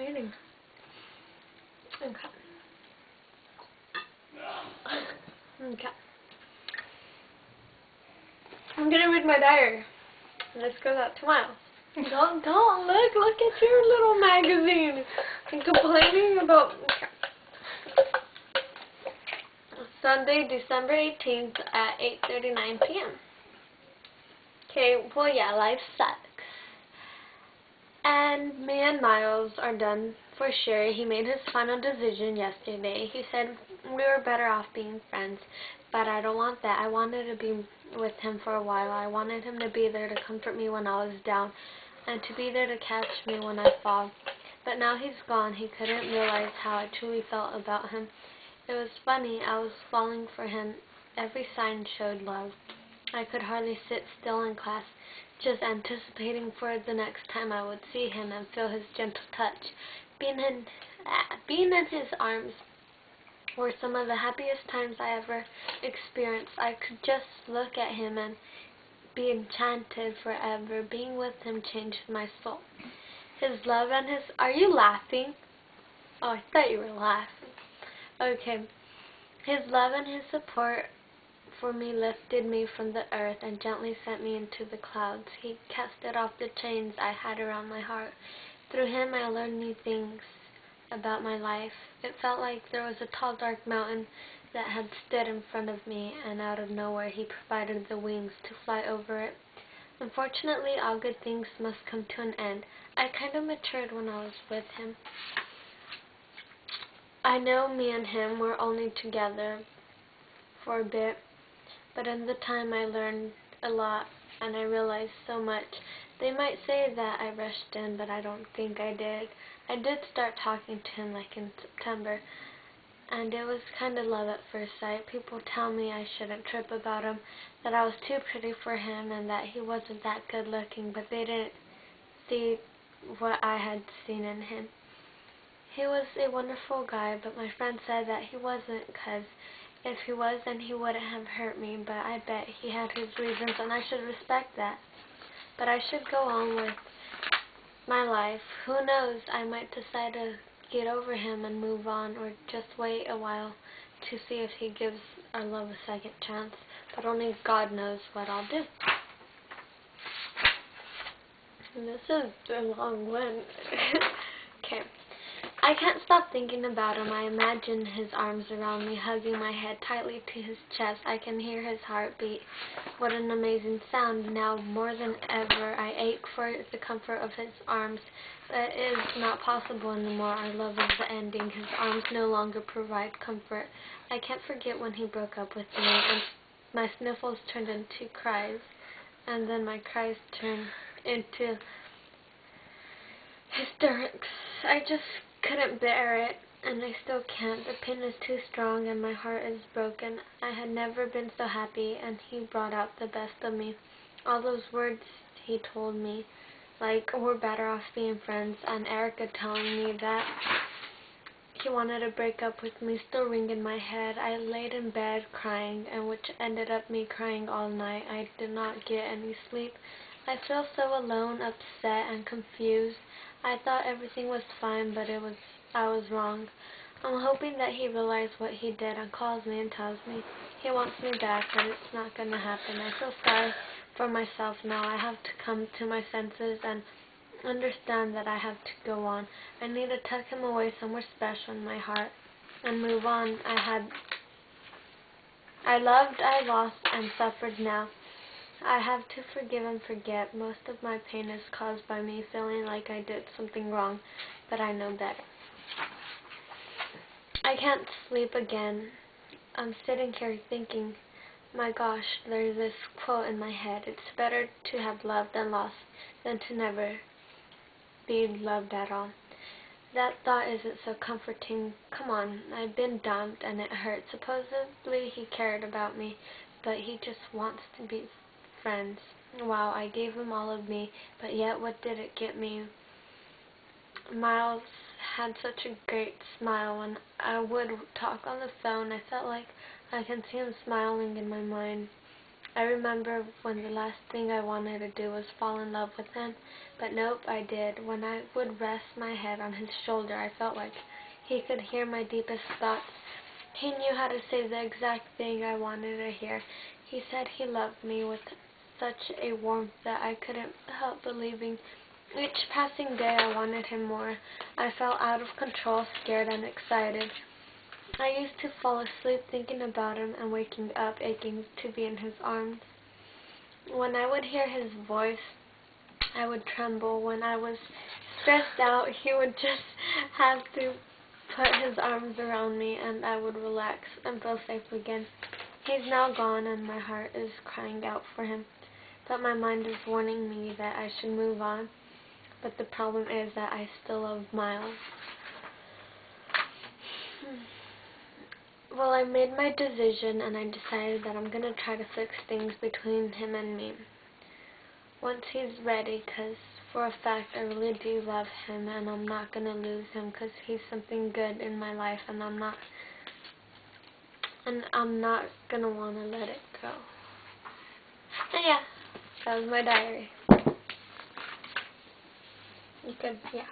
waiting. Okay. Okay. I'm gonna read my diary. This goes out tomorrow. Don't look at your little magazine. I'm complaining about Sunday, December 18th at 8:39 p.m. Okay, well yeah, life sucks. And me and Miles are done for sure. He made his final decision yesterday. He said we were better off being friends, but I don't want that. I wanted to be with him for a while. I wanted him to be there to comfort me when I was down, and to be there to catch me when I fall. But now he's gone. He couldn't realize how I truly felt about him. It was funny. I was falling for him. Every sign showed love. I could hardly sit still in class, just anticipating for the next time I would see him and feel his gentle touch. Being in his arms were some of the happiest times I ever experienced. I could just look at him and be enchanted forever. Being with him changed my soul. His love and his... Are you laughing? Oh, I thought you were laughing. Okay. His love and his support for me lifted me from the earth and gently sent me into the clouds. He casted off the chains I had around my heart. Through him I learned new things about my life. It felt like there was a tall, dark mountain that had stood in front of me, and out of nowhere he provided the wings to fly over it. Unfortunately, all good things must come to an end. I kind of matured when I was with him. I know me and him were only together for a bit, but in the time I learned a lot and I realized so much. They might say that I rushed in, but I don't think I did. I did start talking to him like in September, and it was kind of love at first sight. People tell me I shouldn't trip about him, that I was too pretty for him and that he wasn't that good looking, but they didn't see what I had seen in him. He was a wonderful guy, but my friend said that he wasn't, because if he was, then he wouldn't have hurt me, but I bet he had his reasons, and I should respect that. But I should go on with my life. Who knows, I might decide to get over him and move on, or just wait a while to see if he gives our love a second chance. But only God knows what I'll do. And this is a long one. Okay. I can't stop thinking about him. I imagine his arms around me, hugging my head tightly to his chest. I can hear his heartbeat. What an amazing sound. Now, more than ever, I ache for the comfort of his arms. That is not possible anymore. Our love is ending. His arms no longer provide comfort. I can't forget when he broke up with me, and my sniffles turned into cries, and then my cries turned into hysterics. I just couldn't bear it, and I still can't. The pain is too strong, and my heart is broken. I had never been so happy, and he brought out the best of me. All those words he told me, like we're better off being friends, and Erica telling me that he wanted to break up with me, still ring in my head. I laid in bed crying, and which ended up me crying all night. I did not get any sleep. I feel so alone, upset, and confused. I thought everything was fine, but I was wrong. I'm hoping that he realized what he did and calls me and tells me he wants me back, but it's not going to happen. I feel sorry for myself now. I have to come to my senses and understand that I have to go on. I need to tuck him away somewhere special in my heart and move on. I loved, I lost, and suffered now. I have to forgive and forget. Most of my pain is caused by me feeling like I did something wrong, but I know better. I can't sleep again. I'm sitting here thinking, my gosh, there's this quote in my head. It's better to have loved and lost than to never be loved at all. That thought isn't so comforting. Come on, I've been dumped and it hurts. Supposedly he cared about me, but he just wants to be friends. Wow, I gave him all of me, but yet what did it get me? Miles had such a great smile. When I would talk on the phone, I felt like I can see him smiling in my mind. I remember when the last thing I wanted to do was fall in love with him, but nope, I did. When I would rest my head on his shoulder, I felt like he could hear my deepest thoughts. He knew how to say the exact thing I wanted to hear. He said he loved me with such a warmth that I couldn't help believing. Each passing day I wanted him more. I felt out of control, scared and excited. I used to fall asleep thinking about him and waking up aching to be in his arms. When I would hear his voice, I would tremble. When I was stressed out, he would just have to put his arms around me and I would relax and feel safe again. He's now gone and my heart is crying out for him, but my mind is warning me that I should move on. But the problem is that I still love Miles. Well, I made my decision and I decided that I'm going to try to fix things between him and me once he's ready, because for a fact I really do love him and I'm not going to lose him because he's something good in my life and I'm not going to want to let it go. And yeah, that was my diary. You could, yeah.